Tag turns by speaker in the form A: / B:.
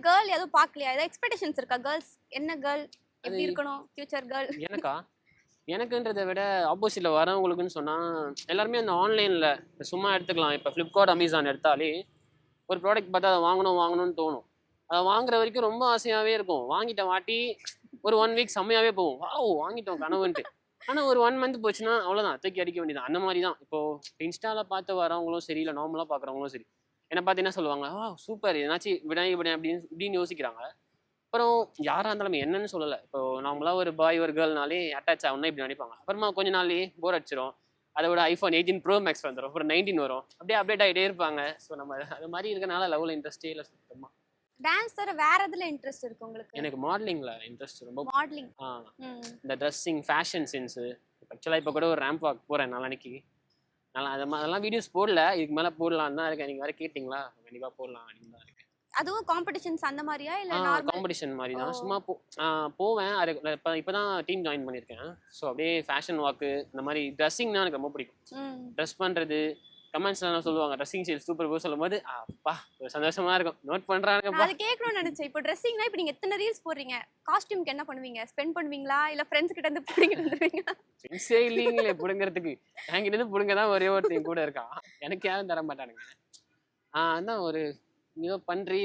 A: Girl எதுவும் பார்க்கலையா? ஏதாவது எக்ஸ்பெக்டேஷன்ஸ் இருக்கா? கேர்ள்ஸ் என்ன கேர்ள் எப்படி இருக்கணும் ஃபியூச்சர் கேர்ள்?
B: எனக்கா எனக்குன்றதை விட ஆப்போசிட்டில் வரவங்களுக்குன்னு சொன்னால் எல்லாருமே அந்த ஆன்லைனில் சும்மா எடுத்துக்கலாம். இப்போ ஃப்ளிப்கார்ட் அமேசான் எடுத்தாலே ஒரு ப்ராடக்ட் பார்த்தா அதை வாங்கணும்னு தோணும். அதை வாங்குற வரைக்கும் ரொம்ப ஆசையாகவே இருக்கும். வாங்கிட்ட வாட்டி ஒரு 1 வீக் செம்மையாகவே போகும். வாங்கிட்டோம் கனவுன்ட்டு. ஆனால் ஒரு 1 மந்த் போச்சுன்னா அவ்வளோதான், தூக்கி அடிக்க வேண்டியது. அந்த மாதிரி தான் இப்போது இன்ஸ்டாவில் பார்த்து வரவங்களும் சரி, இல்லை நார்மலாக பார்க்குறவங்களும் சரி, என்னை பார்த்து என்ன சொல்லுவாங்க, சூப்பர் ஏதாச்சும் விட அப்படின்னு யோசிக்கிறாங்க. அப்புறம் யாராக இருந்தாலும் என்னன்னு சொல்லலை, இப்போ நார்மலாக ஒரு பாய் ஒரு கேர்ள்னாலே அட்டாச் ஆகணும்னா இப்படி நினைப்பாங்க. அப்புறமா கொஞ்ச நாள்லேயே போர் அடிச்சிடும். அதோட ஐஃபோன் 18 ப்ரோ மேக்ஸ் வந்துடும், அப்புறம் 19 வரும், அப்படியே அப்டேட் ஆகிட்டே இருப்பாங்க. ஸோ நம்ம அது மாதிரி இருக்கனால லவ்வில் இன்ட்ரெஸ்டே இல்லை சுத்தமாக.
A: டான்ஸ் தவிர வேற எதுல இன்ட்ரெஸ்ட் இருக்கு உங்களுக்கு?
B: எனக்கு மாடலிங்கில் இன்ட்ரெஸ்ட் ரொம்ப.
A: மாடலிங்.
B: இந்த ட்ரெஸ்ஸிங், ஃபேஷன் சென்ஸு. ஆக்சுவலாக இப்போ கூட ஒரு ரேம்ப் வாக் போகிறேன் நாளைக்கு. நல்லா அதெல்லாம் வீடியோஸ் போடல, இதுக்கு மேலே போடலான்னு தான் இருக்கேன். நீங்கள் வேறு கேட்டிங்களா, கண்டிப்பாக போடலாம் அப்படின்னு தான் இருக்கேன்.
A: அதுவும் காம்படிஷன்ஸ் அந்த மாதிரியா இல்ல நார்மல்?
B: காம்படிஷன் மாதிரி தான். சும்மா போவேன். அது இப்போ தான் டீம் ஜாயின் பண்ணியிருக்கேன். ஸோ அப்படியே ஃபேஷன் வாக்கு இந்த மாதிரி ட்ரெஸ்ஸிங்னா எனக்கு ரொம்ப பிடிக்கும். ட்ரெஸ் பண்ணுறது, கமெண்ட்ஸ்லாம் சொல்லுவாங்க ட்ரெஸ்ஸிங் ஸ்டைல் சூப்பர் சொல்லும் போது அப்பா ஒரு சந்தோஷமா இருக்கும். நோட் பண்றாங்க.
A: அது கேட்கணும்னு நினைச்சேன். இப்போ ட்ரெஸ்ஸிங்னா இப்போ நீங்க எத்தனை ரீல்ஸ் போடுறீங்க? காஸ்டியூம்க்கு என்ன பண்ணுவீங்க? ஸ்பெண்ட் பண்ணுவீங்களா இல்ல ஃப்ரெண்ட்ஸ் கிட்ட இருந்து புடிங்கிட்டு வந்துருவீங்களா?
B: ஃப்ரெண்ட்ஸே இல்லீங்களே புடுங்கிறதுக்கு. என்கிட்ட இருந்து புடுங்க தான் ஒரே ஒருத்தன் கூட இருக்கான். எனக்கு யாரும் தர மாட்டானுங்க. அதான் ஒரு ஏதோ பண்றி